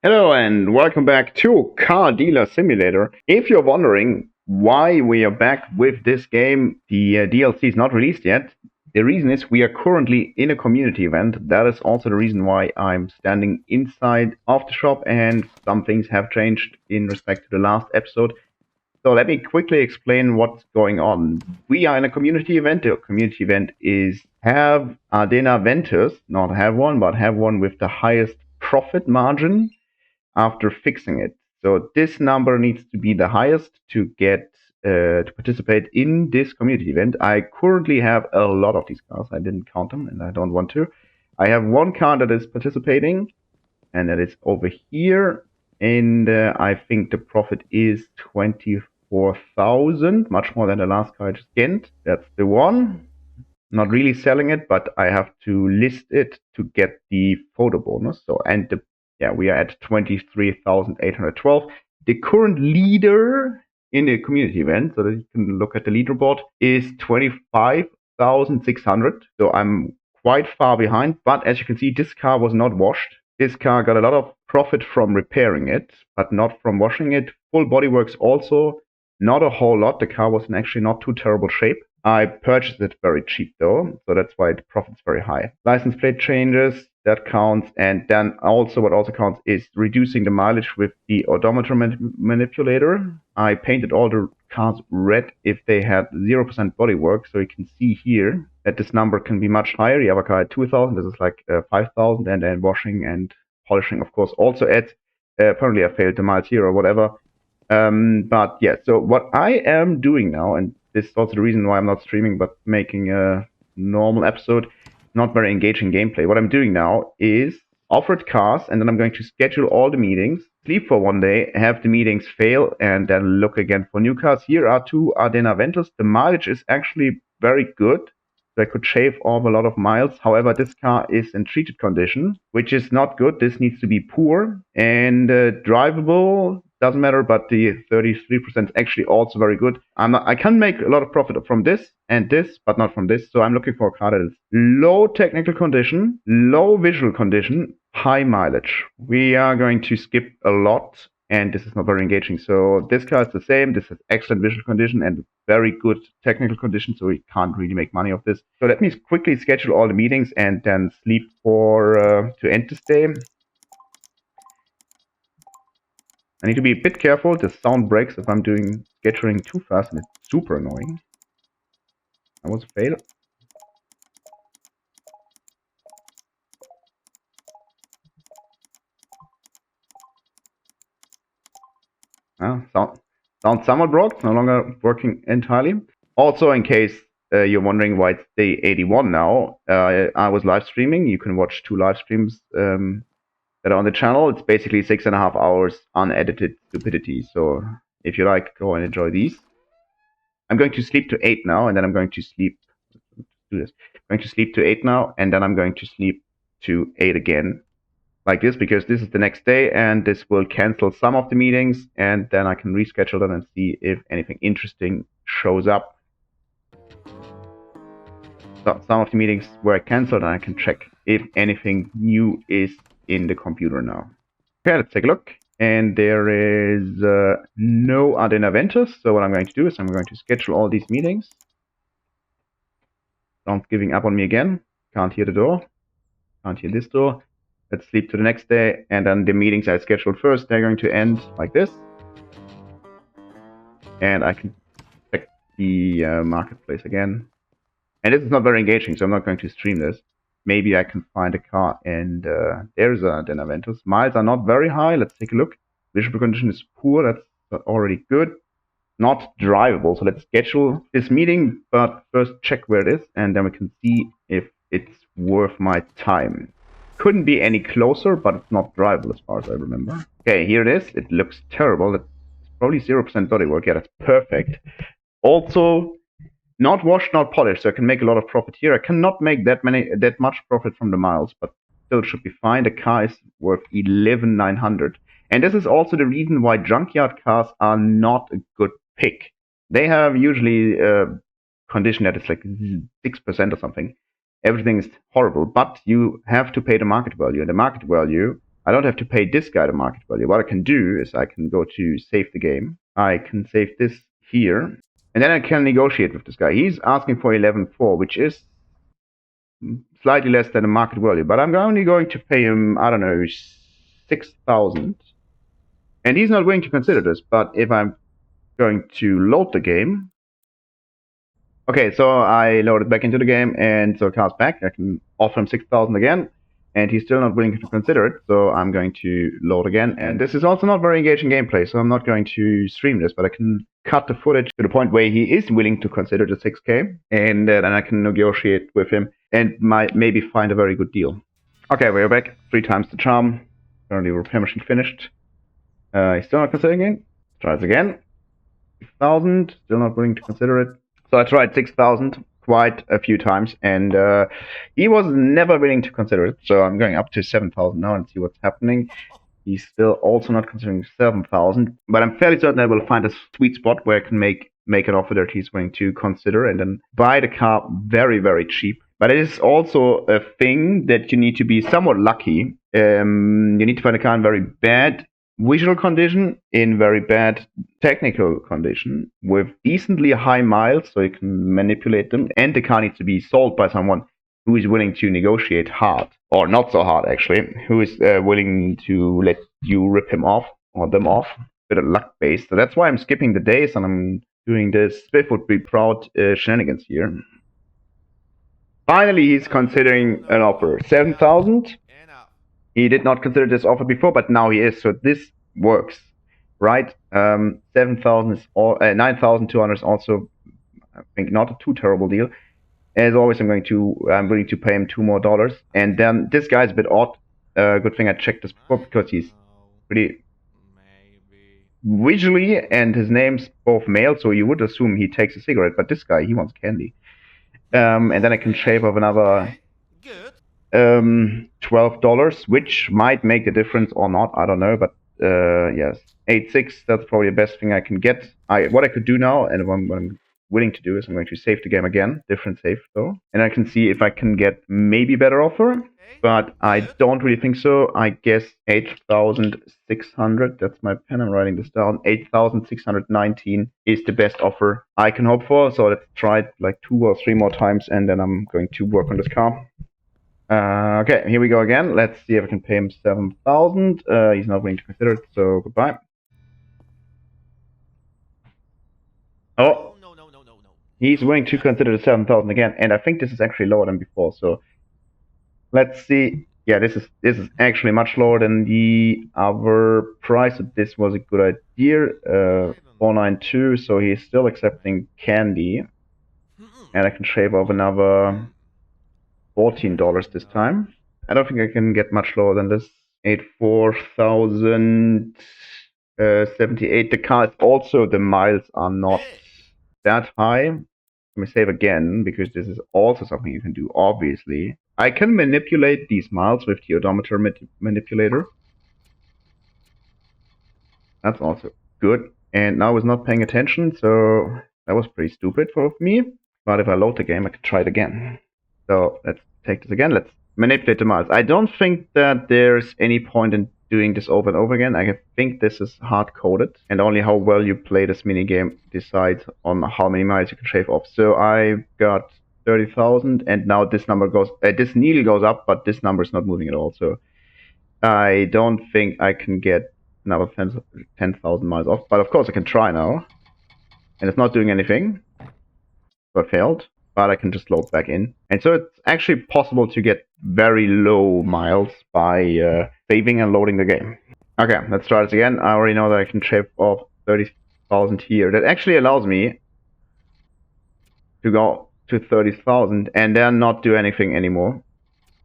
Hello and welcome back to Car Dealer Simulator. If you're wondering why we are back with this game, the DLC is not released yet. The reason is we are currently in a community event. That is also the reason why I'm standing inside of the shop, and some things have changed in respect to the last episode. So let me quickly explain what's going on. We are in a community event. The community event is have Ardena Ventus, not have one, but have one with the highest profit margin after fixing it. So this number needs to be the highest to get to participate in this community event. I currently have a lot of these cars. I didn't count them, and I don't want to. I have one car that is participating, and that is over here. And I think the profit is 24,000, much more than the last car I just gained. That's the one. Not really selling it, but I have to list it to get the photo bonus. So, and the we are at 23,812. The current leader in the community event, so that you can look at the leaderboard, is 25,600. So I'm quite far behind. But as you can see, this car was not washed. This car got a lot of profit from repairing it, but not from washing it. Full bodyworks also, not a whole lot. The car was in actually not too terrible shape. I purchased it very cheap though, so that's why the profit's very high. License plate changes, that counts, and then also what also counts is reducing the mileage with the odometer manipulator. I painted all the cars red if they had 0% bodywork, so you can see here that this number can be much higher. The other car at 2,000, this is like 5,000, and then washing and polishing, of course, also adds. Apparently I failed the miles here or whatever. But yeah, so what I am doing now, and this is also the reason why I'm not streaming but making a normal episode, not very engaging gameplay. What I'm doing now is offered cars, and then I'm going to schedule all the meetings, sleep for one day, have the meetings fail, and then look again for new cars. Here are two Ardena Ventus. The mileage is actually very good. So I could shave off a lot of miles. However, this car is in treated condition, which is not good. This needs to be poor and drivable. Doesn't matter, but the 33% is actually also very good. I can make a lot of profit from this and this, but not from this. So I'm looking for a car that is low technical condition, low visual condition, high mileage. We are going to skip a lot, and this is not very engaging. So this car is the same. This has excellent visual condition and very good technical condition, so we can't really make money off this. So let me quickly schedule all the meetings and then sleep for to end this day. I need to be a bit careful. The sound breaks if I'm doing scheduling too fast, and it's super annoying. That was a fail. Sound somewhat broke, no longer working entirely. Also, in case you're wondering why it's day 81 now, I was live streaming. You can watch two live streams that are on the channel. It's basically 6.5 hours unedited stupidity. So if you like, go and enjoy these. I'm going to sleep to 8 now, and then I'm going to sleep. Do this. I'm going to sleep to 8 now, and then I'm going to sleep to 8 again, like this, because this is the next day, and this will cancel some of the meetings, and then I can reschedule them and see if anything interesting shows up. So some of the meetings were cancelled, and I can check if anything new is in the computer now. Okay, let's take a look. And there is no Ardena Ventus. So what I'm going to do is I'm going to schedule all these meetings. Don't giving up on me again. Can't hear the door. Can't hear this door. Let's sleep to the next day. And then the meetings I scheduled first, they're going to end like this. And I can check the marketplace again. And this is not very engaging, so I'm not going to stream this. Maybe I can find a car, and there's a Ardena Ventus. Miles are not very high. Let's take a look. Visual condition is poor. That's already good. Not drivable. So let's schedule this meeting, but first check where it is, and then we can see if it's worth my time. Couldn't be any closer, but it's not drivable as far as I remember. Okay, here it is. It looks terrible. It's probably 0% bodywork. Yeah, that's perfect. Also, not washed, not polished, so I can make a lot of profit here. I cannot make that much profit from the miles, but still should be fine. The car is worth 11,900. And this is also the reason why junkyard cars are not a good pick. They have usually a condition that is like 6% or something. Everything is horrible, but you have to pay the market value. And the market value I don't have to pay this guy the market value. What I can do is I can go to save the game. I can save this here. And then I can negotiate with this guy. He's asking for 11.4, which is slightly less than the market value. But I'm only going to pay him, I don't know, 6,000. And he's not willing to consider this. But if I'm going to load the game... Okay, so I loaded back into the game, and so car's back. I can offer him 6,000 again, and he's still not willing to consider it, so I'm going to load again. And this is also not very engaging gameplay, so I'm not going to stream this, but I can cut the footage to the point where he is willing to consider the 6K, and then I can negotiate with him and might maybe find a very good deal. Okay, we're back. 3 times the charm. Currently repair machine finished. He's still not considering it. Try this again. 6,000, still not willing to consider it. So I tried 6,000 quite a few times, and he was never willing to consider it. So I'm going up to 7,000 now and see what's happening. He's still also not considering 7,000, but I'm fairly certain I will find a sweet spot where I can make an offer that he's willing to consider and then buy the car very, very cheap. But it is also a thing that you need to be somewhat lucky. You need to find a car in very bad visual condition, in very bad technical condition, with decently high miles so you can manipulate them, and the car needs to be sold by someone who is willing to negotiate hard, or not so hard actually, who is willing to let you rip him off, or them off, bit of luck based. So that's why I'm skipping the days and I'm doing this Spiff would be proud shenanigans here. Finally, he's considering an offer. 7,000. He did not consider this offer before, but now he is. So this works, right? 7,000 is all. 9,200 is also, I think, not a too terrible deal. As always, I'm willing to pay him $2 more. And then this guy's a bit odd. Good thing I checked this before because he's pretty visually, and his name's both male, so you would assume he takes a cigarette. But this guy, he wants candy. And then I can shave off another $12, which might make a difference or not. I don't know, but yes, 8.6. That's probably the best thing I can get. What I could do now, and what I'm willing to do, is I'm going to save the game again, different save though, and I can see if I can get maybe better offer. But I don't really think so. I guess 8,600. That's my pen. I'm writing this down. 8,619 is the best offer I can hope for. So let's try it like 2 or 3 more times, and then I'm going to work on this car. Okay, here we go again. Let's see if I can pay him 7,000. He's not willing to consider it, so goodbye. Oh, no. He's willing to consider the 7,000 again, and I think this is actually lower than before. So let's see. Yeah, this is actually much lower than the other price. So this was a good idea. 492. So he's still accepting candy, and I can shave off another $14 this time. I don't think I can get much lower than this. 84,078. The car is also, the miles are not that high. Let me save again, because this is also something you can do, obviously. I can manipulate these miles with the odometer manipulator. That's also good. And now I was not paying attention, so that was pretty stupid for me. But if I load the game, I can try it again. So let's take this again. Let's manipulate the miles. I don't think that there's any point in doing this over and over again. I think this is hard-coded, and only how well you play this minigame decides on how many miles you can shave off. So I got 30,000, and now this number goes, this needle goes up, but this number is not moving at all. So I don't think I can get another 10,000 miles off, but of course I can try now. And it's not doing anything. So I failed. But I can just load back in. And so it's actually possible to get very low miles by saving and loading the game. Okay, let's try this again. I already know that I can shave off 30,000 here. That actually allows me to go to 30,000 and then not do anything anymore.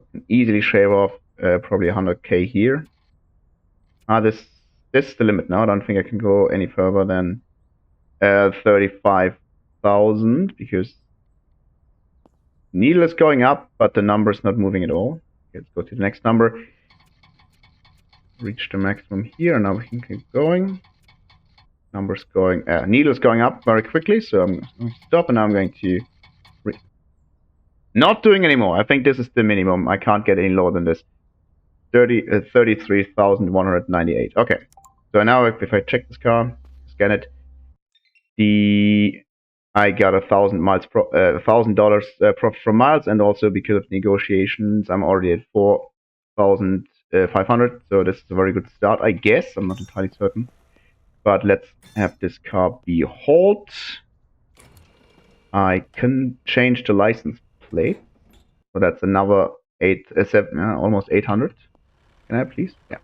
I can easily shave off probably 100k here. This is the limit now. I don't think I can go any further than 35,000 because needle is going up, but the number is not moving at all. Let's go to the next number. Reach the maximum here. Now we can keep going. Numbers going. Needle is going up very quickly, so I'm going to stop, and now I'm going to. Not doing anymore. I think this is the minimum. I can't get any lower than this. 33,198. Okay. So now if I check this car, scan it, I got $1,000 profit from miles, and also because of negotiations, I'm already at 4,500. So this is a very good start, I guess. I'm not entirely certain, but let's have this car be halt. I can change the license plate, so that's another almost 800. Can I please? Yeah.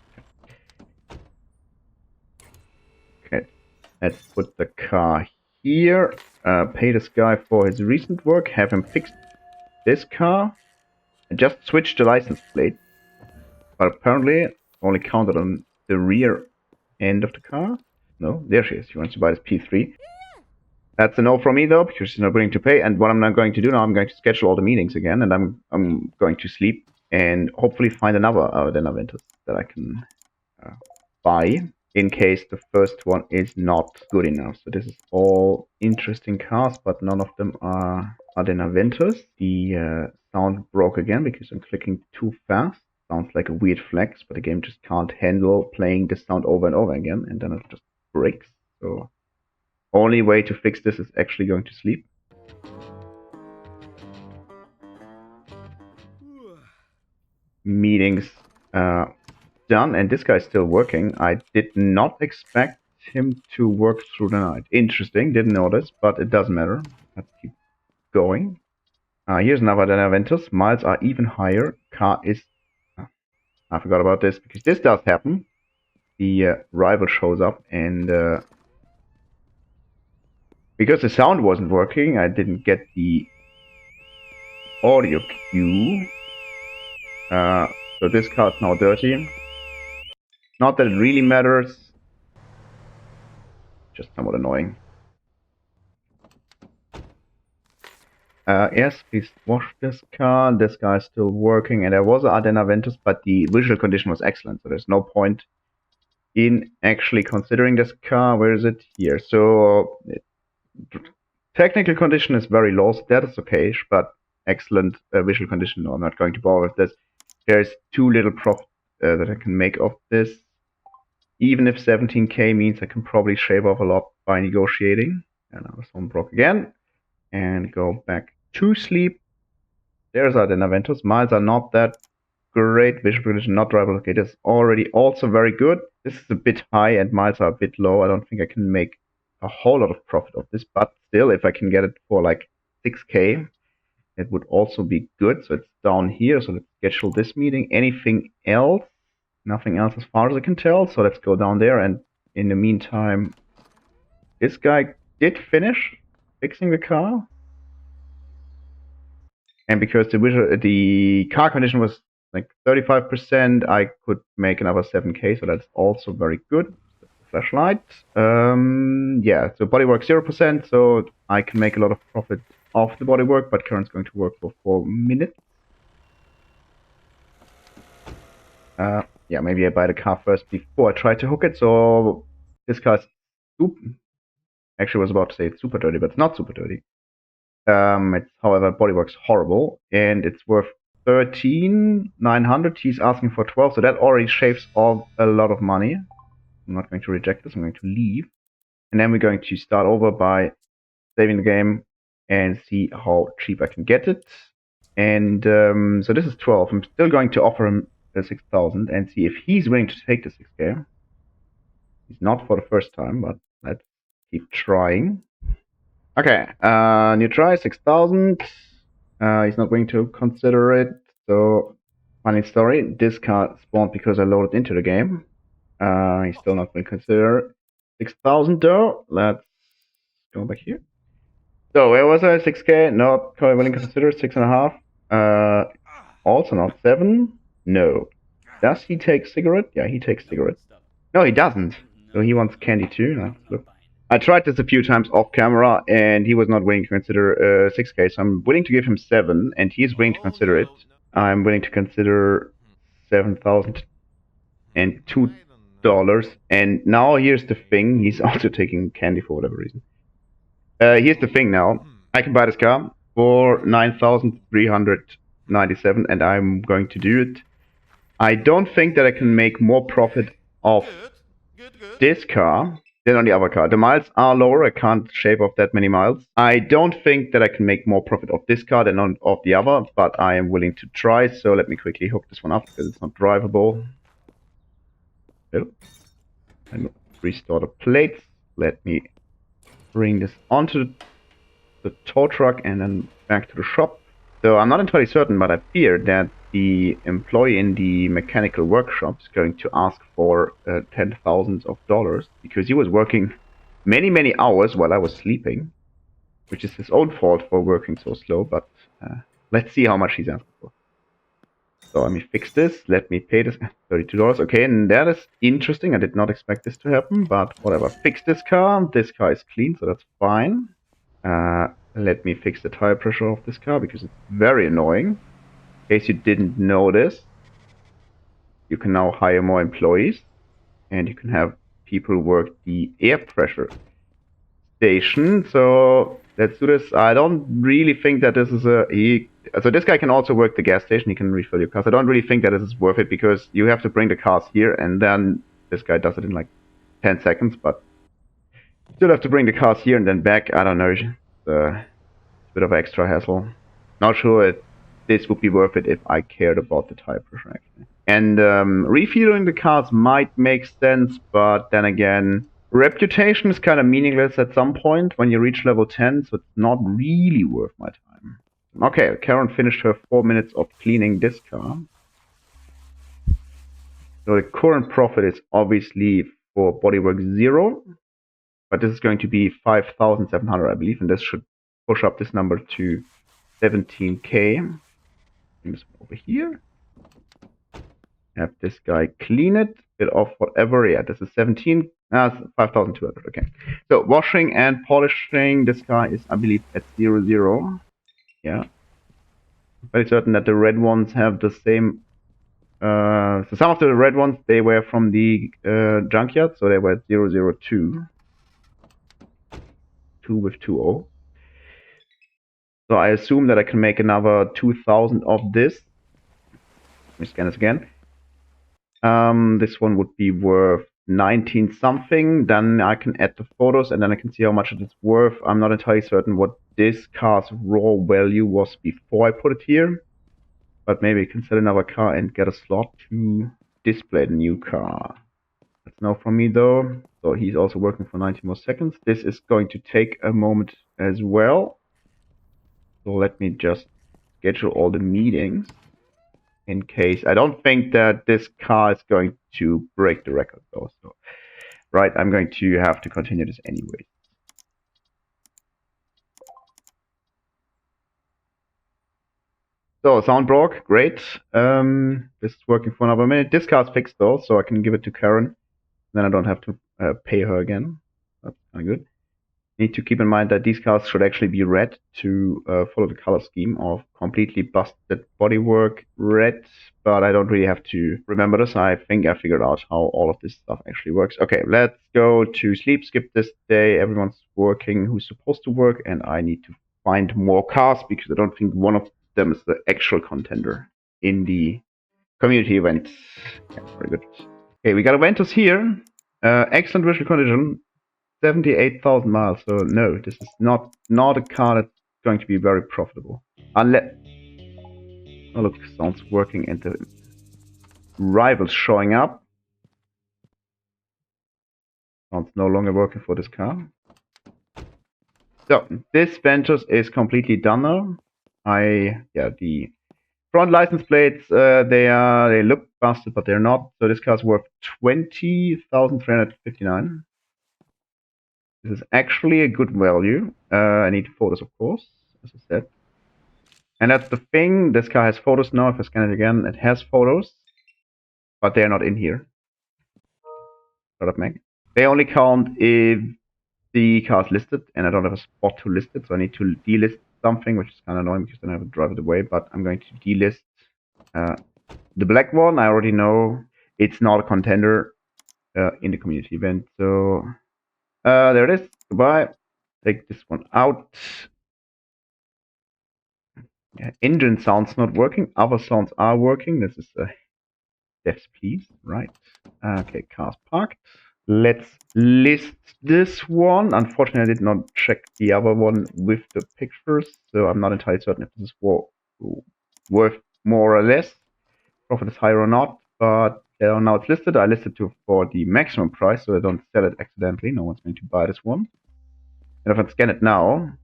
Okay. Let's put the car here. Pay this guy for his recent work. Have him fix this car. And just switch the license plate. But apparently, only counted on the rear end of the car. No, there she is. She wants to buy this P3. That's a no from me though, because she's not willing to pay. And what I'm not going to do now, I'm going to schedule all the meetings again, and I'm going to sleep and hopefully find another Ardena Ventus that I can buy in case the first one is not good enough. So this is all interesting cars, but none of them are Ardena Ventus. The sound broke again because I'm clicking too fast. Sounds like a weird flex, but the game just can't handle playing this sound over and over again, and then it just breaks. So only way to fix this is actually going to sleep. Meetings done, and this guy's still working. I did not expect him to work through the night. Interesting, didn't notice, but it doesn't matter. Let's keep going. Here's another Ardena Ventus. Miles are even higher. Car is... I forgot about this, because this does happen. The rival shows up, and because the sound wasn't working, I didn't get the audio cue. So this car is now dirty. Not that it really matters. Just somewhat annoying. Yes, please wash this car. This guy is still working, and there was an Ardena Ventus, but the visual condition was excellent, so there's no point in actually considering this car. Where is it? Here. So technical condition is very low, so that is okay, but excellent visual condition. No, I'm not going to bother with this. There's too little profit that I can make of this. Even if 17k means I can probably shave off a lot by negotiating. And now this one broke again. And go back to sleep. There's Ardena Ventus. Miles are not that great. Visual condition not drivable. Okay, this is already also very good. This is a bit high and miles are a bit low. I don't think I can make a whole lot of profit of this, but still, if I can get it for like 6k, it would also be good. So it's down here. So let's schedule this meeting. Anything else? Nothing else as far as I can tell. So let's go down there. And in the meantime, this guy did finish fixing the car. And because the car condition was like 35%, I could make another 7k, so that's also very good. Flashlight. Yeah, so bodywork 0%, so I can make a lot of profit off the bodywork, but current's going to work for 4 minutes. Yeah, maybe I buy the car first before I try to hook it. So this car's actually was about to say it's super dirty, but it's not super dirty. It's, however, bodywork's horrible, and it's worth 13,900. He's asking for 12, so that already shaves off a lot of money. I'm not going to reject this. I'm going to leave, and then we're going to start over by saving the game and see how cheap I can get it. And so this is 12. I'm still going to offer him 6,000 and see if he's willing to take the 6k. He's not for the first time, but let's keep trying. Okay, new try, 6,000. He's not going to consider it. So, funny story, this card spawned because I loaded into the game. He's still not going to consider 6,000 though. Let's go back here. So, where was I? 6k? Not willing to consider 6.5. Also not 7. No. Does he take cigarette? Yeah, he takes cigarette. No, he doesn't. So he wants candy too. Let's look. I tried this a few times off camera, and he was not willing to consider 6k, so I'm willing to give him 7, and he's willing to consider it. I'm willing to consider $7,002, and now here's the thing, he's also taking candy for whatever reason. Here's the thing now, I can buy this car for 9,397, and I'm going to do it. I don't think that I can make more profit off this car than on the other car. The miles are lower. I can't shave off that many miles. I don't think that I can make more profit off this car than on of the other, but I am willing to try. So let me quickly hook this one up because it's not drivable. So, and restore the plates. Let me bring this onto the tow truck and then back to the shop. So I'm not entirely certain, but I fear that the employee in the mechanical workshop is going to ask for $10,000 because he was working many hours while I was sleeping, which is his own fault for working so slow. But let's see how much he's asking for. So let me fix this. Let me pay this $32. Okay, and that is interesting. I did not expect this to happen, but whatever. Fix this car. This car is clean, so that's fine. Let me fix the tire pressure of this car because it's very annoying. In case you didn't notice, you can now hire more employees and you can have people work the air pressure station. So let's do this. I don't really think that this is so this guy can also work the gas station. He can refill your cars. I don't really think that this is worth it because you have to bring the cars here and then this guy does it in like 10 seconds, but still have to bring the cars here and then back. I don't know. It's a bit of extra hassle. Not sure if this would be worth it if I cared about the tire pressure actually. And refueling the cars might make sense, but then again, reputation is kind of meaningless at some point when you reach level 10, so it's not really worth my time. Okay, Karen finished her 4 minutes of cleaning this car. So the current profit is obviously for bodywork 0, but this is going to be 5,700, I believe, and this should push up this number to 17k. Bring this over here. Have this guy clean it, bit off whatever. Yeah, this is 5,200. Okay. So washing and polishing. This car is, I believe, at 00. Yeah. I'm very certain that the red ones have the same. So some of the red ones they were from the junkyard, so they were at 002. 2 with 20. So I assume that I can make another 2,000 of this. Let me scan this again. This one would be worth 19 something. Then I can add the photos and then I can see how much it is worth. I'm not entirely certain what this car's raw value was before I put it here. But maybe I can sell another car and get a slot to display the new car. That's no from me though. So he's also working for 90 more seconds. This is going to take a moment as well. So let me just schedule all the meetings. In case I don't think that this car is going to break the record though. So right, I'm going to have to continue this anyway. So sound broke, great. This is working for another minute. This car's fixed though, so I can give it to Karen. Then I don't have to pay her again. That's kind of good. Need to keep in mind that these cars should actually be red to follow the color scheme of completely busted bodywork red, but I don't really have to remember this. I think I figured out how all of this stuff actually works. Okay, let's go to sleep, skip this day. Everyone's working who's supposed to work, and I need to find more cars because I don't think one of them is the actual contender in the community event. Yeah, very good. Okay, we got a Ventus here. Excellent visual condition. 78,000 miles, so no, this is not a car that's going to be very profitable. Unless... Oh look, sounds working and the rivals showing up. Sounds no longer working for this car. So, this Ventus is completely done now. The front license plates, they look busted, but they're not. So this car's worth 20,359. This is actually a good value. I need photos, of course, as I said. And that's the thing. This car has photos now. If I scan it again, it has photos, but they're not in here. Shut up, Meg. They only count if the car is listed, and I don't have a spot to list it, so I need to delist something, which is kind of annoying because then I have to drive it away. But I'm going to delist the black one. I already know it's not a contender in the community event. So there it is. Goodbye. Take this one out. Yeah, engine sounds not working. Other sounds are working. This is Devs, please. Right. Okay, cars parked. Let's list this one. Unfortunately, I did not check the other one with the pictures, so I'm not entirely certain if this is worth more or less. Profit is higher or not, but now it's listed. I listed it for the maximum price, so I don't sell it accidentally. No one's going to buy this one. And if I scan it now,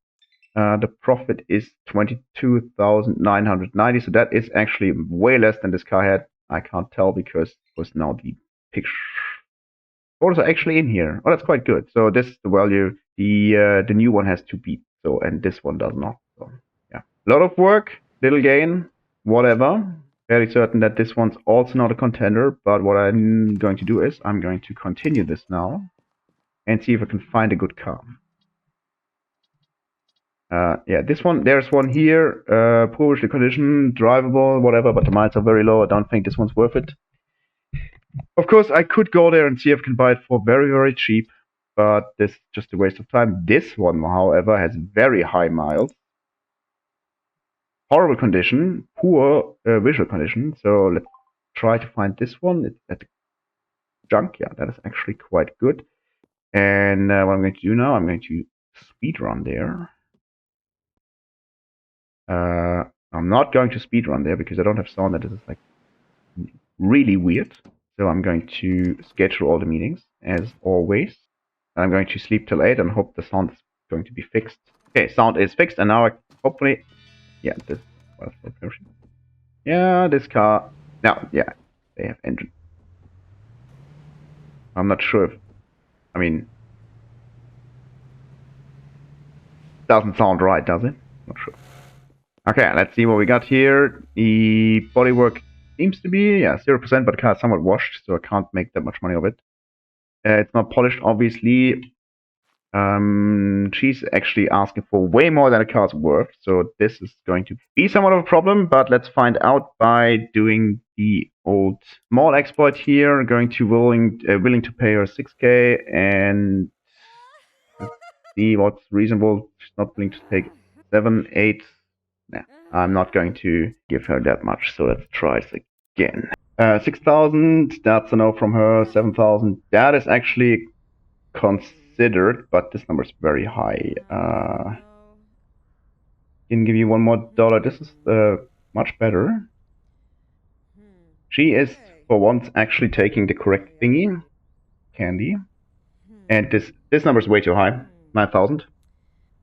the profit is 22,990, so that is actually way less than this car had. I can't tell because it was now the picture. Photos are actually in here. Oh, that's quite good. So this is the value the new one has to beat. So, and this one does not. So yeah, a lot of work, little gain, whatever. Fairly certain that this one's also not a contender. But what I'm going to do is I'm going to continue this now and see if I can find a good car. Yeah, this one, there's one here, poorly condition, drivable, whatever, but the miles are very low. I don't think this one's worth it. Of course, I could go there and see if I can buy it for very, very cheap, but this is just a waste of time. This one, however, has very high miles, horrible condition, poor visual condition. So let's try to find this one. It's at the junk. Yeah, that is actually quite good. And what I'm going to do now, I'm going to speed run there. I'm not going to speed run there because I don't have sound. That is like really weird. So I'm going to schedule all the meetings as always. I'm going to sleep till 8 and hope the sound is going to be fixed. Okay, sound is fixed, and now I hopefully, yeah, this. Yeah, this car. Now, yeah, they have engine. I'm not sure if, I mean, doesn't sound right, does it? Not sure. Okay, let's see what we got here. The bodywork seems to be, yeah, 0%, but the car is somewhat washed, so I can't make that much money of it. It's not polished, obviously. She's actually asking for way more than a car's worth, so this is going to be somewhat of a problem, but let's find out by doing the old small exploit here. Going to willing to pay her 6k and see what's reasonable. She's not willing to take 7, 8. Nah, I'm not going to give her that much, so let's try this again. 6,000, that's a no from her. 7,000, that is actually considered, but this number is very high. Can give you one more dollar. This is much better. She is for once actually taking the correct thingy, candy, and this number is way too high. 9,000.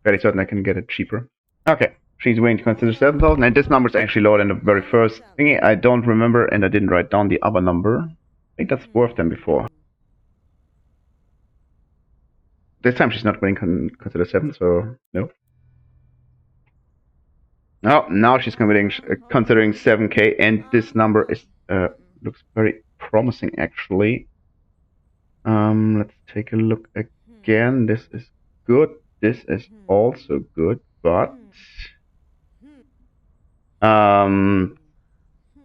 Very certain I can get it cheaper. Okay, she's willing to consider 7,000, and this number is actually lower than the very first thingy. I don't remember, and I didn't write down the other number. I think that's worse than before. This time she's not willing to consider 7, so no. Oh, now she's considering 7k, and this number is looks very promising actually. Let's take a look again. This is good. This is also good, but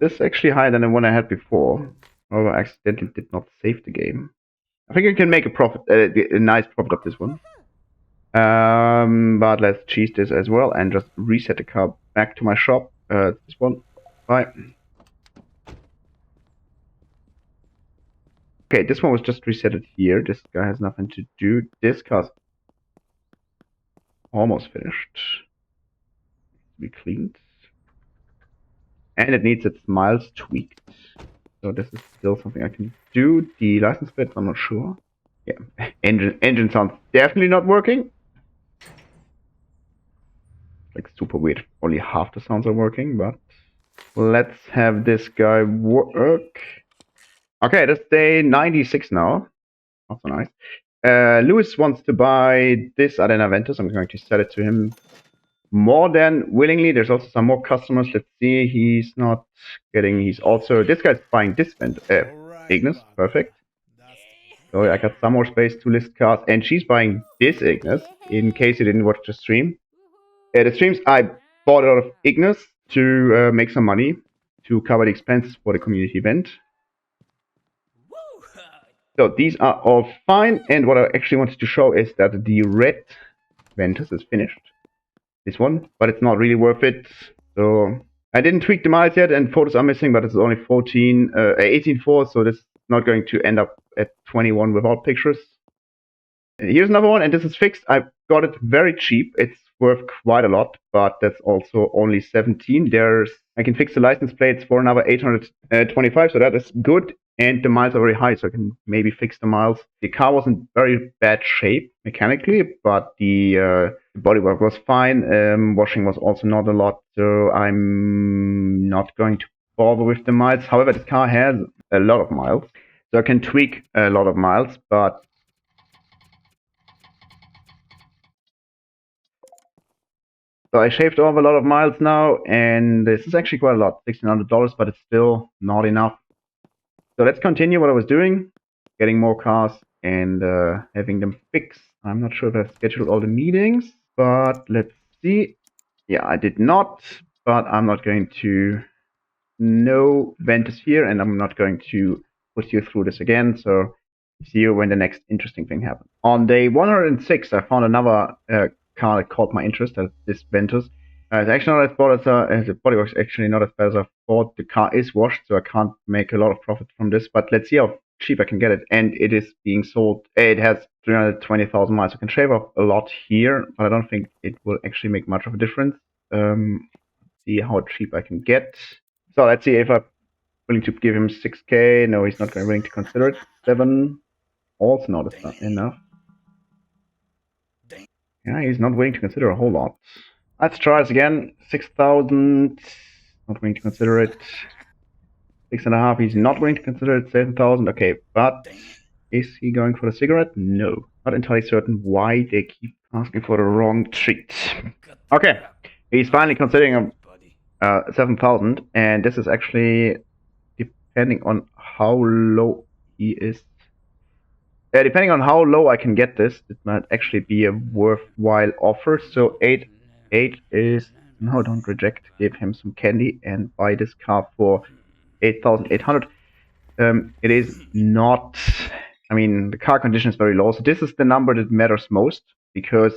this is actually higher than the one I had before. Oh, I accidentally did not save the game. I think I can make a profit, a nice profit of this one. But let's cheese this as well and just reset the car back to my shop. This one. Bye. Okay, this one was just resetted here. This guy has nothing to do. This car's almost finished. To be cleaned. And it needs its miles tweaked. So this is still something I can do. The license plate, I'm not sure. Yeah, engine sounds definitely not working. Like super weird. Only half the sounds are working, but let's have this guy work. Okay, that's day 96 now. Also nice. Lewis wants to buy this Ardena Ventus. I'm going to sell it to him more than willingly. There's also some more customers. Let's see. He's not getting. He's also. This guy's buying this Ignis. Perfect. So I got some more space to list cars, and she's buying this Ignis. In case you didn't watch the stream, the streams I bought a lot of Ignis to make some money to cover the expenses for the community event. So these are all fine, and what I actually wanted to show is that the red Ventus is finished. This one, but it's not really worth it. So I didn't tweak the miles yet, and photos are missing, but it's only 18.4, so this is not going to end up at 21 without pictures. And here's another one, and this is fixed. I got it very cheap. It's worth quite a lot, but that's also only 17. I can fix the license plates for another 825, so that is good. And the miles are very high, so I can maybe fix the miles. The car was in very bad shape mechanically, but the bodywork was fine. Washing was also not a lot, so I'm not going to bother with the miles. However, this car has a lot of miles, so I can tweak a lot of miles, but so I shaved off a lot of miles now, and this is actually quite a lot, $1,600, but it's still not enough. So let's continue what I was doing, getting more cars and having them fixed. I'm not sure if I've scheduled all the meetings, but let's see. Yeah, I did not, but I'm not going to. No Ventus here, and I'm not going to put you through this again. So see you when the next interesting thing happens. On day 106, I found another car that caught my interest. That's this Ventus. It's actually not as bad as the bodywork's actually not as bad as I thought. The car is washed, so I can't make a lot of profit from this. But let's see how cheap I can get it. And it is being sold. It has 320,000 miles. I can shave off a lot here, but I don't think it will actually make much of a difference. See how cheap I can get. So let's see if I'm willing to give him 6K. No, he's not willing to consider it. 7. Also not enough. Yeah, he's not willing to consider a whole lot. Let's try this again. 6,000. Not willing to consider it. 6.5. He's not willing to consider it. 7,000. Okay, but is he going for the cigarette? No. Not entirely certain why they keep asking for the wrong treat. Okay, he's finally considering 7,000, and this is actually depending on how low he is. Depending on how low I can get this, it might actually be a worthwhile offer. So 8 is no, don't reject. Give him some candy and buy this car for 8,800. It is not. I mean, the car condition is very low, so this is the number that matters most because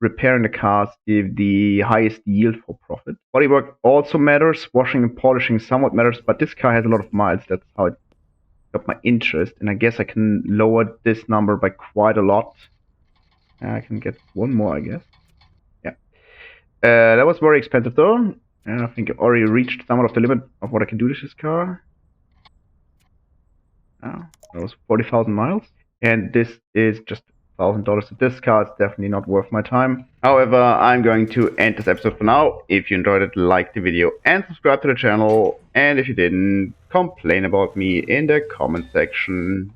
repairing the cars give the highest yield for profit. Bodywork also matters. Washing and polishing somewhat matters, but this car has a lot of miles. That's how it got my interest, and I guess I can lower this number by quite a lot. I can get one more, I guess. Yeah. That was very expensive though. I think I've already reached somewhat of the limit of what I can do with this car. That was 40,000 miles. And this is just $1,000. So this car is definitely not worth my time. However, I'm going to end this episode for now. If you enjoyed it, like the video and subscribe to the channel. And if you didn't, complain about me in the comment section.